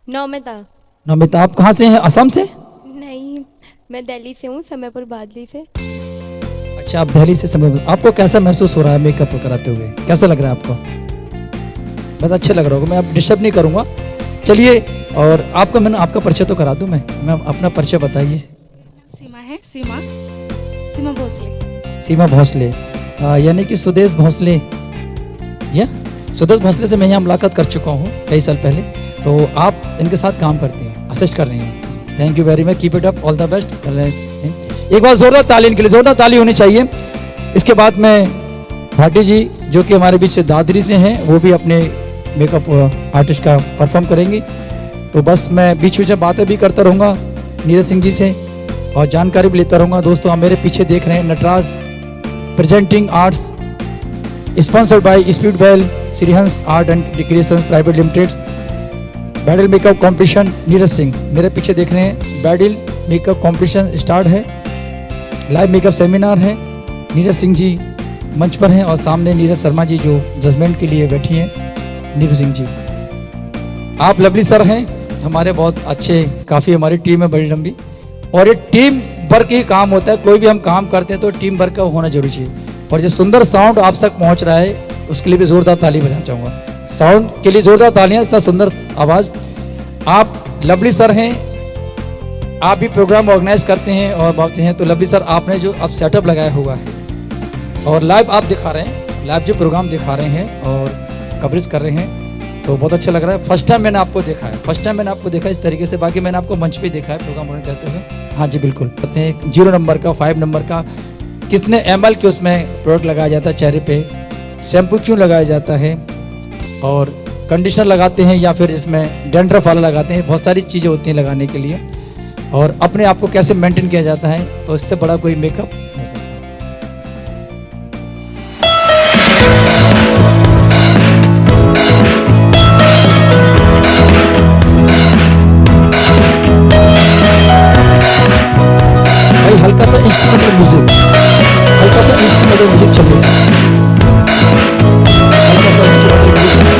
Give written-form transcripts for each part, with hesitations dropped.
नौमिता। नमिता, आप कहाँ से हैं? असम से? नहीं, मैं दिल्ली से हूँ, समयपुर बादली से। अच्छा, आप दिल्ली से समय। आपको कैसा महसूस हो रहा है मेकअप कराते हुए? कैसा लग रहा है आपको? बस अच्छे लग रहा होगा, मैं अब डिस्टर्ब नहीं करूँगा। चलिए, और आपका मैंने आपका परिचय तो करा दूँ। मैं अपना परिचय बताइए। सीमा है, सीमा सीमा भोसले। सीमा भोसले, यानी कि सुदेश भोसले। या सुदेश भोसले से मैं यहाँ मुलाकात कर चुका हूँ कई साल पहले। तो आप इनके साथ काम करती हैं, असिस्ट कर रही हैं। Thank you very much, keep it up, all the best. एक बार जोरदार ताली इनके लिए, जोरदार ताली होनी चाहिए। इसके बाद में भाटी जी, जो कि हमारे बीच दादरी से हैं, वो भी अपने मेकअप आर्टिस्ट का परफॉर्म करेंगी। तो बस मैं बीच बीच में बातें भी करता रहूँगा नीरज सिंह जी से और जानकारी भी लेता रहूँगा। दोस्तों, आप मेरे पीछे देख रहे हैं Nataraj presenting arts, sponsored by Speed Bell, Shrihans art and decoration private limited. Bridal makeup competition Neeraj Singh, मेरे पीछे देख रहे हैं। ब्राइडल मेकअप कॉम्पिटिशन स्टार्ट है, लाइव मेकअप सेमिनार है। नीरज सिंह जी मंच पर हैं और सामने नीरज शर्मा जी जो जजमेंट के लिए बैठी हैं। नीरज सिंह जी, आप लवली सर हैं, हमारे बहुत अच्छे, काफ़ी हमारी टीम है बड़ी लंबी, और ये टीम वर्क ही काम होता है। कोई भी हम काम करते हैं तो टीम वर्क का होना जरूरी है। और जो सुंदर साउंड आप तक पहुंच रहा है, उसके लिए भी जोरदार ताली बजाना चाहूँगा। साउंड के लिए जोरदार तालियां, इतना सुंदर आवाज़। आप लवली सर हैं, आप भी प्रोग्राम ऑर्गेनाइज करते हैं और बोलते हैं। तो लवली सर, आपने जो अब सेटअप लगाया हुआ है और लाइव आप दिखा रहे हैं, लाइव जो प्रोग्राम दिखा रहे हैं और कवरेज कर रहे हैं, तो बहुत अच्छा लग रहा है। फर्स्ट टाइम मैंने आपको देखा है, फर्स्ट टाइम मैंने आपको देखा इस तरीके से। बाकी मैंने आपको मंच पे देखा है प्रोग्राम ऑर्गेनाइज करते हुए। हाँ जी बिल्कुल, कहते हैं 0 नंबर का, 5 नंबर का, कितने ml के उसमें प्रोडक्ट लगाया जाता है चेहरे पे, शैम्पू क्यों लगाया जाता है, और कंडीशनर लगाते हैं या फिर इसमें डैंड्रफ वाला लगाते हैं। बहुत सारी चीज़ें होती हैं लगाने के लिए, और अपने आप को कैसे मेंटेन किया जाता है, तो इससे बड़ा कोई मेकअप हो सकता है। भाई हल्का सा इंस्ट्रूमेंटल म्यूजिक, हल्का सा इंस्ट्रूमेंटल म्यूजिक चलेगा, हल्का सा इंस्ट्रूमेंटल म्यूजिक।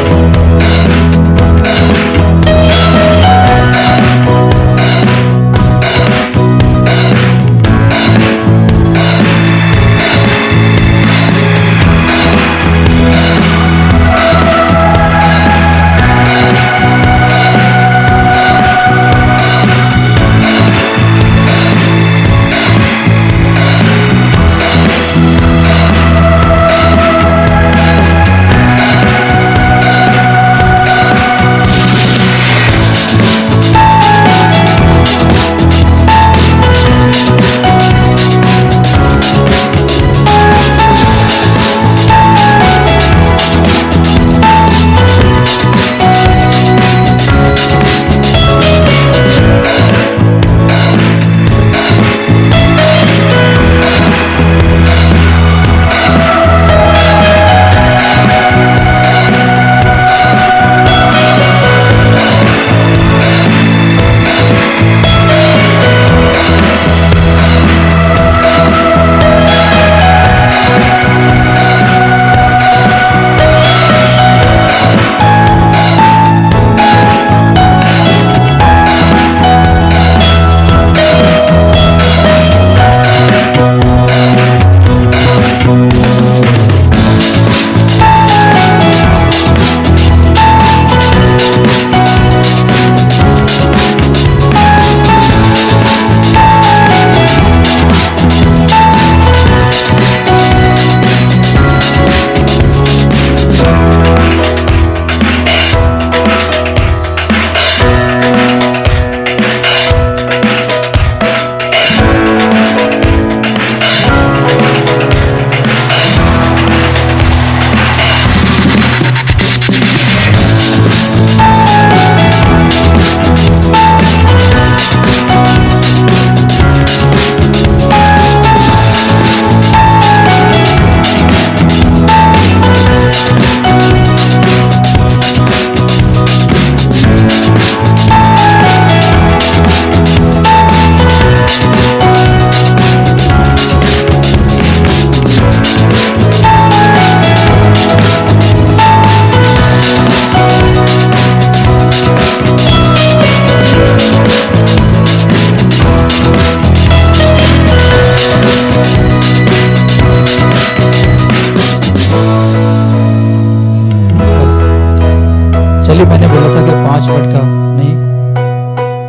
5 मिनट का नहीं।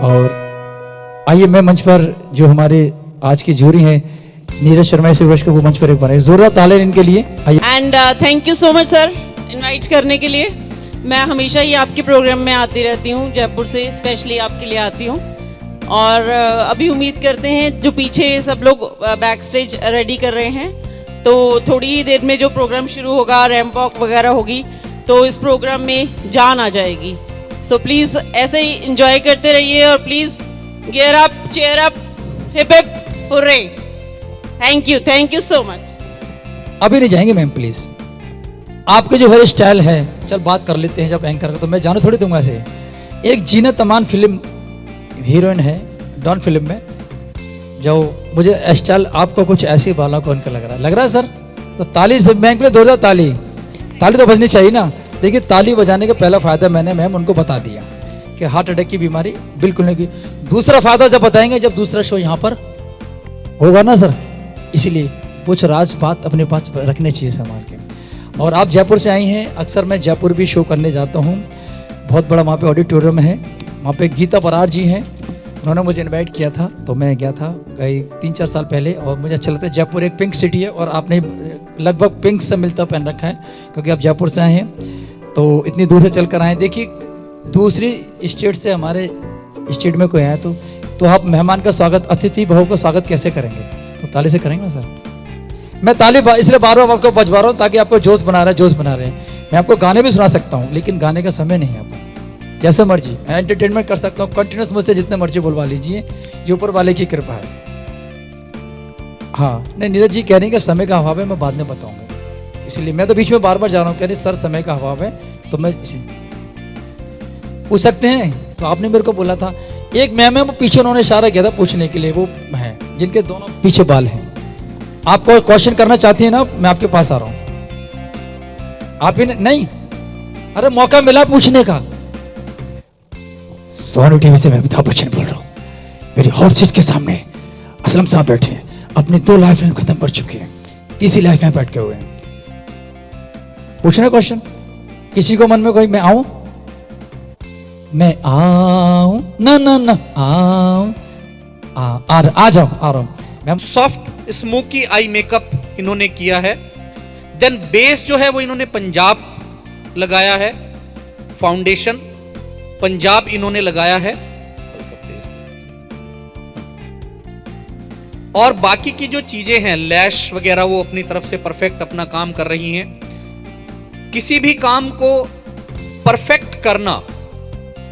और आइए मैं मंच पर जो हमारे आज की जूरी है नीरज शर्मा से वर्ष को वो मंच पर एक बार जोरदार ताले इनके लिए। आइए। And thank you so much sir invite करने के लिए। मैं हमेशा ही आपके प्रोग्राम में आती रहती हूँ, जयपुर से स्पेशली आपके लिए आती हूँ। और अभी उम्मीद करते हैं जो पीछे सब लोग बैक स्टेज रेडी कर रहे हैं, तो थोड़ी ही देर में जो प्रोग्राम शुरू होगा, रैंप वॉक वगैरह होगी, तो इस प्रोग्राम में जान आ जाएगी। सो प्लीज़ ऐसे ही इंजॉय करते रहिए और please gear up, cheer up, hip hip hurray. Thank you so much. अभी नहीं जाएंगे मैम प्लीज। आपके जो हेयर स्टाइल है, चल बात कर लेते हैं जब एंकर का, तो मैं जाने थोड़ी दूंगा से। एक जीनत अमान फिल्म हीरोइन है डॉन फिल्म में, जो मुझे स्टाइल आपको कुछ ऐसी बालों को उनका लग रहा है सर। तो ताली से बैंक में 2000 ताली तो बजनी चाहिए ना। देखिए ताली बजाने का पहला फायदा मैंने मैम उनको बता दिया कि हार्ट अटैक की बीमारी बिल्कुल नहीं की। दूसरा फायदा जब बताएंगे जब दूसरा शो यहाँ पर होगा ना सर, इसीलिए कुछ राज बात अपने पास रखने चाहिए संभाल के। और आप जयपुर से आई हैं, अक्सर मैं जयपुर भी शो करने जाता हूँ। बहुत बड़ा वहाँ पे ऑडिटोरियम है, वहाँ पे गीता बरार जी हैं, उन्होंने मुझे इनवाइट किया था, तो मैं गया था कई 3-4 साल पहले। और मुझे अच्छा लगता है, जयपुर एक पिंक सिटी है और आपने लगभग पिंक से मिलता पहन रखा है, क्योंकि आप जयपुर से आए हैं तो इतनी दूर से चल कर आए। देखिए दूसरी स्टेट से हमारे स्टेट में कोई आया तो आप मेहमान का स्वागत, अतिथि बहु का स्वागत कैसे करेंगे? तो ताली से करेंगे ना सर। मैं ताली इसलिए बार बार आपको बजवा रहा हूँ ताकि आपको जोश बना रहे हैं। मैं आपको गाने भी सुना सकता हूँ, लेकिन गाने का समय नहीं है आपको, जैसे मर्जी मैं एंटरटेनमेंट कर सकता हूँ। कंटिन्यूस मुझसे जितने मर्जी बोलवा लीजिए, ये ऊपर वाले की कृपा है। हाँ नहीं, नीरज जी कह रहे हैं कि समय का अभाव है, मैं बाद में बताऊंगा, इसलिए मैं तो बीच में बार बार जा रहा हूँ। कह रहे सर समय का अभाव है, तो मैं पूछ सकते हैं। तो आपने मेरे को बोला था एक मैम है, वो पीछे उन्होंने इशारा किया था पूछने के लिए, वो है जिनके दोनों पीछे बाल हैं। आपको क्वेश्चन करना चाहती है ना, मैं आपके पास आ रहा हूँ। आप ही नहीं, अरे मौका मिला पूछने का। सोनू टीवी से मैं अमिताभ बच्चन बोल रहा हूँ। मेरी हर चीज के सामने असलम साहब बैठे हैं, अपनी 2 लाइफ फिल्म खत्म कर चुके हैं, तीसरी लाइफ में बैठ के हुए हैं। पूछना क्वेश्चन किसी को मन में कोई, मैं आऊं ना आऊं आ जाओ आ रहा हूं ma'am. Soft smoky eye makeup इन्होंने किया है। देन बेस जो है वो इन्होंने पंजाब लगाया है, फाउंडेशन पंजाब इन्होंने लगाया है, और बाकी की जो चीजें हैं लैश वगैरह वो अपनी तरफ से परफेक्ट अपना काम कर रही हैं। किसी भी काम को परफेक्ट करना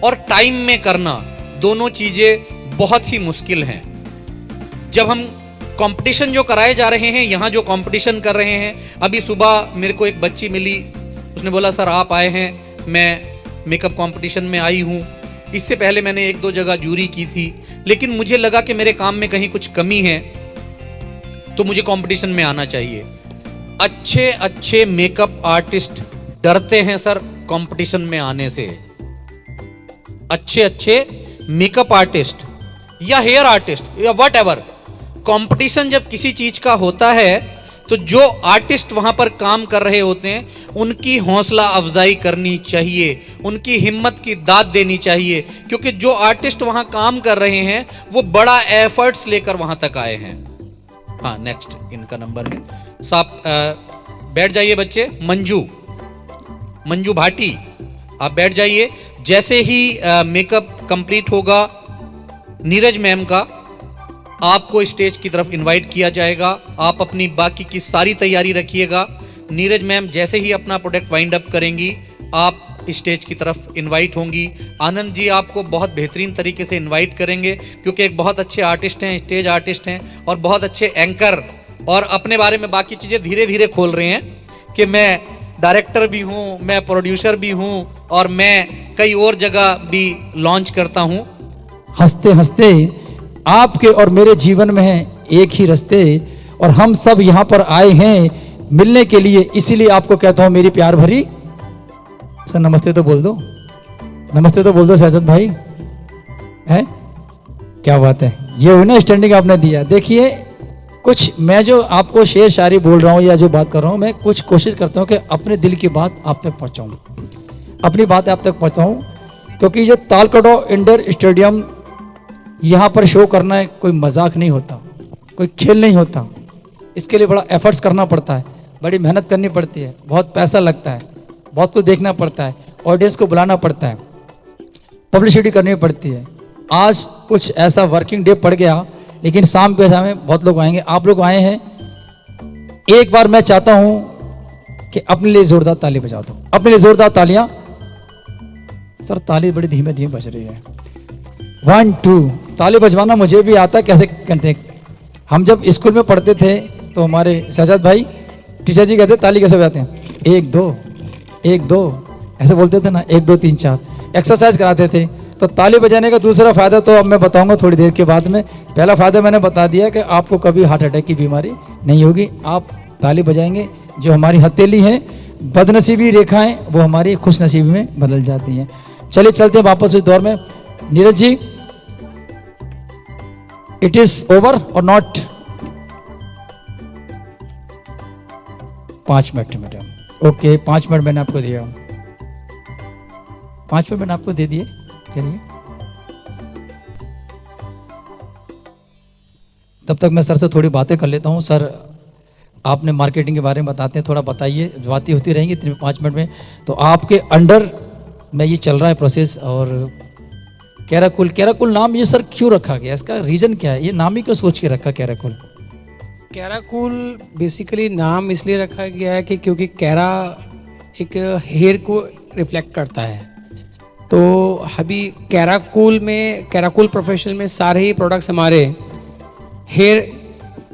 और टाइम में करना, दोनों चीजें बहुत ही मुश्किल हैं। जब हम कंपटीशन जो कराए जा रहे हैं, यहाँ जो कंपटीशन कर रहे हैं, अभी सुबह मेरे को एक बच्ची मिली, उसने बोला सर आप आए हैं, मैं मेकअप कंपटीशन में आई हूँ। इससे पहले मैंने 1-2 जगह जूरी की थी, लेकिन मुझे लगा कि मेरे काम में कहीं कुछ कमी है, तो मुझे कंपटीशन में आना चाहिए। अच्छे मेकअप आर्टिस्ट डरते हैं सर कंपटीशन में आने से। अच्छे मेकअप आर्टिस्ट या हेयर आर्टिस्ट या वट एवर, कंपटीशन जब किसी चीज का होता है तो जो आर्टिस्ट वहां पर काम कर रहे होते हैं उनकी हौसला अफजाई करनी चाहिए, उनकी हिम्मत की दाद देनी चाहिए, क्योंकि जो आर्टिस्ट वहां काम कर रहे हैं वो बड़ा एफर्ट्स लेकर वहां तक आए हैं। हाँ नेक्स्ट इनका नंबर है साहब, बैठ जाइए बच्चे। मंजू भाटी आप बैठ जाइए। जैसे ही मेकअप कंप्लीट होगा नीरज मैम का, आपको स्टेज की तरफ इनवाइट किया जाएगा। आप अपनी बाकी की सारी तैयारी रखिएगा। नीरज मैम जैसे ही अपना प्रोडक्ट वाइंड अप करेंगी, आप स्टेज की तरफ इनवाइट होंगी। आनंद जी आपको बहुत बेहतरीन तरीके से इनवाइट करेंगे, क्योंकि एक बहुत अच्छे आर्टिस्ट हैं, स्टेज आर्टिस्ट हैं और बहुत अच्छे एंकर, और अपने बारे में बाकी चीज़ें धीरे धीरे खोल रहे हैं कि मैं डायरेक्टर भी हूँ, मैं प्रोड्यूसर भी हूँ और मैं कई और जगह भी लॉन्च करता हूँ। हंसते हंसते आपके और मेरे जीवन में है एक ही रास्ते, और हम सब यहाँ पर आए हैं मिलने के लिए, इसीलिए आपको कहता हूँ मेरी प्यार भरी। सर नमस्ते तो बोल दो, नमस्ते तो बोल दो सहजत भाई, है क्या बात है। ये हुई ना स्टैंडिंग आपने दिया। देखिए कुछ मैं जो आपको शेर शायरी बोल रहा हूँ या जो बात कर रहा हूँ, मैं कुछ कोशिश करता हूँ कि अपने दिल की बात आप तक पहुँचाऊँ, अपनी बात आप तक पहुँचाऊँ, क्योंकि जो तालकटो इंडोर स्टेडियम यहाँ पर शो करना है कोई मजाक नहीं होता, कोई खेल नहीं होता। इसके लिए बड़ा एफर्ट्स करना पड़ता है, बड़ी मेहनत करनी पड़ती है, बहुत पैसा लगता है, बहुत कुछ देखना पड़ता है, ऑडियंस को बुलाना पड़ता है, पब्लिसिटी करनी पड़ती है। आज कुछ ऐसा वर्किंग डे पड़ गया, लेकिन शाम के समय बहुत लोग आएंगे। आप लोग आए हैं, एक बार मैं चाहता हूं कि अपने लिए जोरदार ताली बजा दो, अपने लिए जोरदार तालियां। सर ताली बड़ी धीमे धीमे बज रही है। 1 2 ताली बजवाना मुझे भी आता है, कैसे करते हैं। हम जब स्कूल में पढ़ते थे तो हमारे सजाद भाई टीचर जी कहते ताली कैसे बजाते हैं, 1 2 1 2 ऐसे बोलते थे ना, 1 2 3 4 एक्सरसाइज कराते थे। तो ताली बजाने का दूसरा फायदा तो अब मैं बताऊंगा थोड़ी देर के बाद में। पहला फायदा मैंने बता दिया कि आपको कभी हार्ट अटैक की बीमारी नहीं होगी। आप ताली बजाएंगे, जो हमारी हथेली है, बदनसीबी रेखाएं, वो हमारी खुशनसीबी में बदल जाती हैं। चलिए चलते हैं वापस उस दौर में। Neeraj ji, it is over और not? 5 minute madam. Okay, 5 minute मैंने आपको दिया, 5 मिनट मैंने आपको दे दिए। चलिए, तब तक मैं सर से थोड़ी बातें कर लेता हूँ। सर, आपने मार्केटिंग के बारे में बताते हैं, थोड़ा बताइए, बातें होती रहेंगी इतने 5 मिनट में। तो आपके अंडर में ये चल रहा है प्रोसेस। और कैराकूल, कैराकूल नाम ये सर क्यों रखा गया, इसका रीज़न क्या है? ये नाम ही क्यों सोच के रखा कैराकूल? कैराकूल बेसिकली नाम इसलिए रखा गया है कि क्योंकि कैरा एक हेयर को रिफ्लेक्ट करता है। तो अभी कैराकूल में, कैराकूल प्रोफेशनल में सारे ही प्रोडक्ट्स हमारे हेयर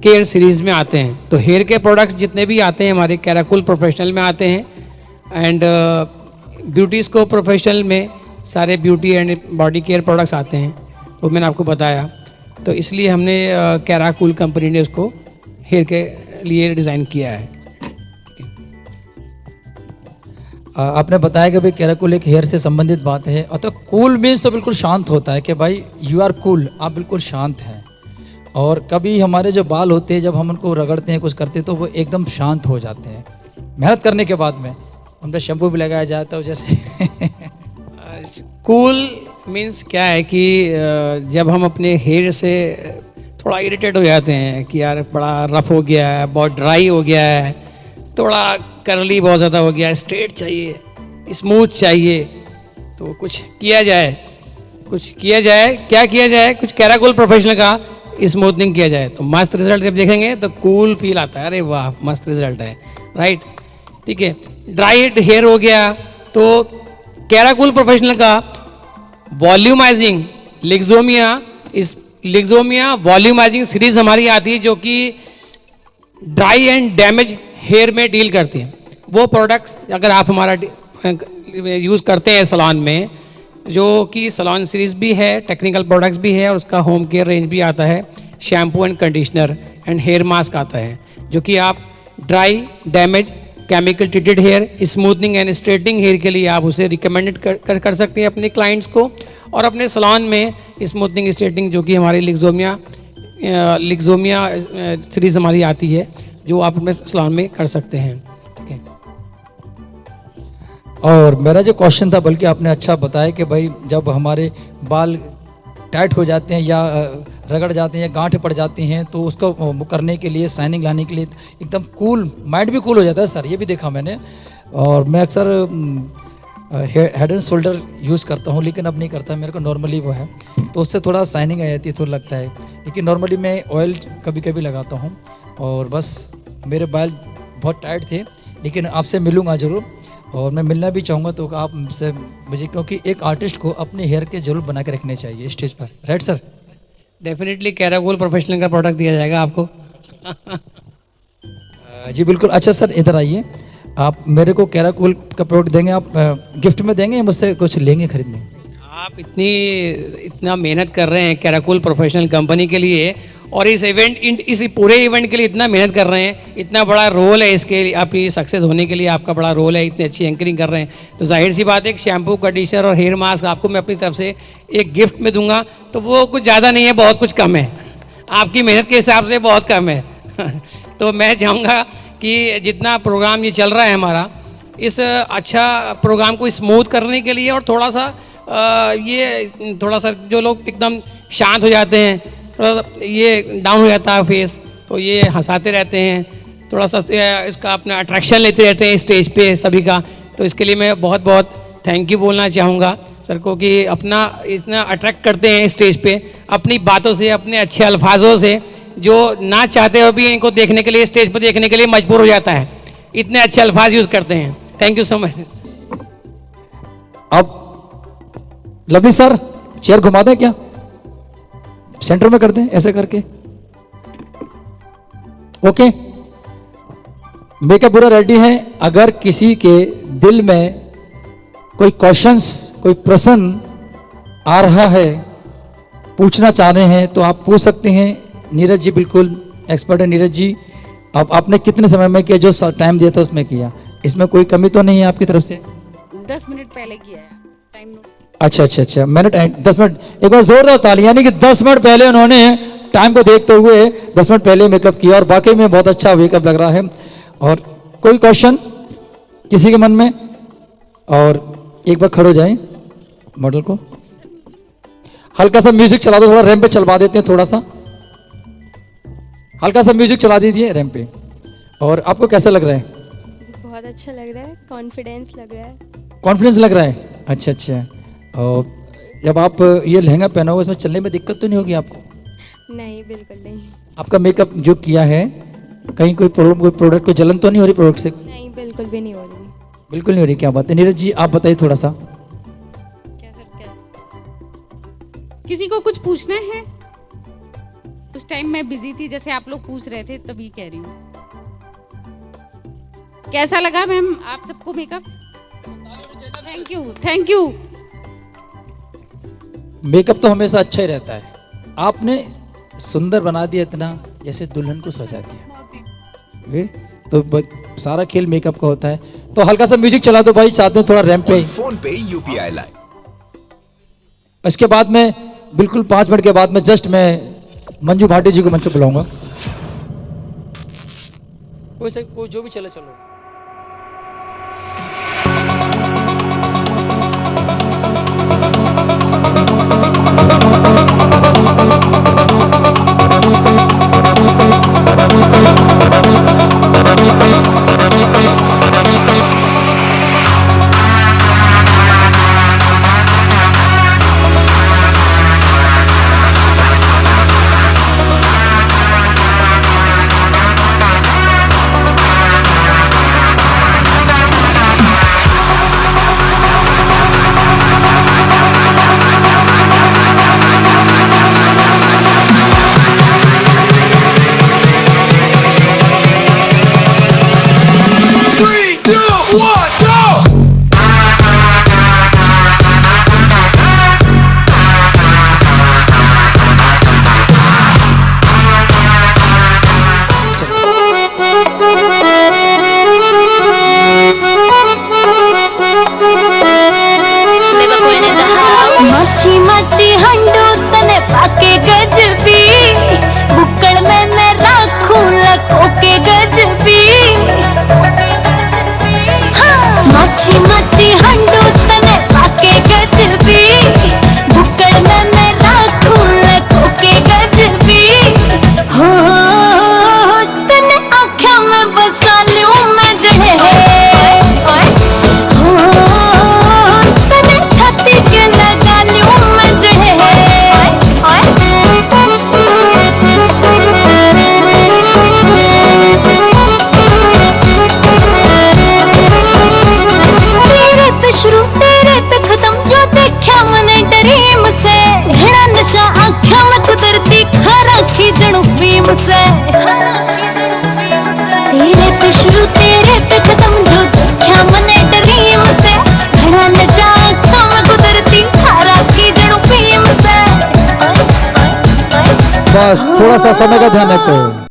केयर सीरीज़ में आते हैं। तो हेयर के प्रोडक्ट्स जितने भी आते हैं हमारे कैराकूल प्रोफेशनल में आते हैं। एंड ब्यूटी स्कोप प्रोफेशनल में सारे beauty and body care products आते हैं, वो मैंने आपको बताया। तो इसलिए हमने कैराकूल कंपनी ने उसको हेयर के लिए डिज़ाइन किया है। आपने बताया कि भाई कैराकूल एक हेयर से संबंधित बात है। और तो कूल मीन्स तो बिल्कुल शांत होता है कि भाई यू आर कूल, आप बिल्कुल शांत हैं। और कभी हमारे जो बाल होते हैं, जब हम उनको रगड़ते हैं, कुछ करते हैं, तो वो एकदम शांत हो जाते हैं मेहनत करने के बाद में। उन पर शैम्पू भी लगाया जाता है जैसे। कूल मीन्स क्या है कि जब हम अपने हेयर से थोड़ा इरिटेट हो जाते हैं कि यार बड़ा रफ हो गया है, बहुत ड्राई हो गया है, थोड़ा करली बहुत ज़्यादा हो गया है, स्ट्रेट चाहिए, स्मूथ चाहिए, तो कुछ किया जाए, कुछ किया जाए। क्या किया जाए? कुछ कैराकूल प्रोफेशनल का स्मूथनिंग किया जाए तो मस्त रिजल्ट जब देखेंगे तो कूल फील आता है, अरे वाह मस्त रिजल्ट है, राइट? ठीक है। ड्राइड हेयर हो गया तो कैराकूल प्रोफेशनल का वॉल्यूमाइजिंग लिग्जोमिया, इस लिग्जोमिया वॉल्यूमाइजिंग सीरीज हमारी आती है जो कि ड्राई एंड डैमेज हेयर में डील करती है। वो प्रोडक्ट्स अगर आप हमारा यूज़ करते हैं सैलून में, जो कि सैलून सीरीज़ भी है, टेक्निकल प्रोडक्ट्स भी है, और उसका होम केयर रेंज भी आता है, shampoo and conditioner and hair mask आता है, जो कि आप dry damage chemical treated hair, smoothening and straightening hair के लिए आप उसे रिकमेंडेड कर सकते हैं अपने क्लाइंट्स को। और अपने सैलून में स्मूथनिंग स्ट्रेटनिंग जो कि हमारी लिग्जोमिया सीरीज़ हमारी आती है, जो आप अपने सैलून में कर सकते हैं। ठीक है। और मेरा जो क्वेश्चन था, बल्कि आपने अच्छा बताया कि भाई जब हमारे बाल टाइट हो जाते हैं या रगड़ जाते हैं या गांठ पड़ जाती हैं, तो उसको करने के लिए, शाइनिंग लाने के लिए एकदम कूल, माइंड भी कूल हो जाता है सर, ये भी देखा मैंने। और मैं अक्सर हेड एंड शोल्डर यूज़ करता हूँ, लेकिन अब नहीं करता, मेरे को नॉर्मली वो है, तो उससे थोड़ा शाइनिंग आ जाती है, थोड़ा लगता है। लेकिन नॉर्मली मैं ऑयल कभी कभी लगाता हूँ। और बस मेरे बाल बहुत टाइट थे, लेकिन आपसे मिलूँगा ज़रूर, और मैं मिलना भी चाहूँगा। तो आप से मुझे, क्योंकि एक आर्टिस्ट को अपने हेयर के जरूर बना के रखने चाहिए स्टेज पर, राइट सर? डेफिनेटली कैराकूल प्रोफेशनल का प्रोडक्ट दिया जाएगा आपको। जी बिल्कुल। अच्छा सर, इधर आइए, आप मेरे को कैराकूल का प्रोडक्ट देंगे, आप गिफ्ट में देंगे या मुझसे कुछ लेंगे खरीदने? आप इतना मेहनत कर रहे हैं कैराकूल प्रोफेशनल कंपनी के लिए, और इस पूरे इवेंट के लिए इतना मेहनत कर रहे हैं, इतना बड़ा रोल है इसके लिए, आपकी सक्सेस होने के लिए आपका बड़ा रोल है, इतनी अच्छी एंकरिंग कर रहे हैं, तो जाहिर सी बात है कि शैम्पू, कंडीशनर और हेयर मास्क आपको मैं अपनी तरफ से एक गिफ्ट में दूंगा। तो वो कुछ ज़्यादा नहीं है, बहुत कुछ कम है, आपकी मेहनत के हिसाब से बहुत कम है। तो मैं चाहूँगा कि जितना प्रोग्राम ये चल रहा है हमारा, इस अच्छा प्रोग्राम को स्मूथ करने के लिए और थोड़ा सा ये थोड़ा सा जो लोग एकदम शांत हो जाते हैं, थोड़ा सा ये डाउन हो जाता है फेस, तो ये हंसाते रहते हैं, थोड़ा सा इसका अपना अट्रैक्शन लेते रहते हैं स्टेज पे सभी का। तो इसके लिए मैं बहुत बहुत थैंक यू बोलना चाहूँगा सर को कि अपना इतना अट्रैक्ट करते हैं स्टेज पे अपनी बातों से, अपने अच्छे अल्फाजों से, जो ना चाहते हुए भी इनको देखने के लिए, स्टेज पर देखने के लिए मजबूर हो जाता है। इतने अच्छे अल्फाज यूज़ करते हैं। Thank you so much. अब लवली सर चेयर घुमा दें क्या, सेंटर में कर दें ऐसे करके। ओके, मेकअप पूरा रेडी है। अगर किसी के दिल में कोई क्वेश्चंस, कोई प्रश्न आ रहा है, पूछना चाह रहे हैं, तो आप पूछ सकते हैं। नीरज जी बिल्कुल एक्सपर्ट है। नीरज जी, अब आपने कितने समय में किया, जो टाइम दिया था उसमें किया, इसमें कोई कमी तो नहीं है आपकी तरफ से? 10 मिनट पहले किया है टाइम। अच्छा, मिनट 10 मिनट, एक बार जोरदार ताली। यानी कि 10 मिनट पहले उन्होंने टाइम को देखते हुए 10 मिनट पहले मेकअप किया, और वाकई में बहुत अच्छा मेकअप लग रहा है। और कोई क्वेश्चन किसी के मन में? और एक बार खड़े हो जाए मॉडल को, हल्का सा म्यूजिक चला दो, थोड़ा रैंप पे चलवा देते हैं, थोड़ा सा हल्का सा म्यूजिक चला दीजिए रैंप पे। और आपको कैसा लग रहा है? बहुत अच्छा लग रहा है, कॉन्फिडेंस लग रहा है। कॉन्फिडेंस लग रहा है? अच्छा। और जब आप ये लहंगा पहना हो, इसमें चलने में दिक्कत तो नहीं होगी आपको? नहीं, बिल्कुल नहीं। आपका मेकअप जो किया है, कहीं कोई प्रॉब्लम, कोई प्रोडक्ट को जलन तो नहीं हो रही प्रोडक्ट से? नहीं, बिल्कुल भी नहीं हो रही। बिल्कुल नहीं हो रही। क्या बात है। नीरज जी आप बताइए थोड़ा सा। क्या सर, क्या किसी को कुछ पूछना है? उस टाइम मैं बिजी थी, जैसे आप लोग पूछ रहे थे तभी कह रही हूँ। कैसा लगा मैम आप सबको मेकअप? Thank you. मेकअप तो हमेशा अच्छा ही रहता है। आपने सुंदर बना दिया इतना, जैसे दुल्हन को सजा दिया। तो सारा खेल मेकअप का होता है। तो हल्का सा म्यूजिक चला दो भाई, चाहते हैं थोड़ा रैंप पे। फोन पे यूपीआई लाइव। इसके बाद में बिल्कुल 5 मिनट के बाद में जस्ट मैं मंजू भाटी जी को मंच पे बुलाऊंगा। कोई जो भी चले, चलो। बस थोड़ा सा समय का ध्यान रखते हो।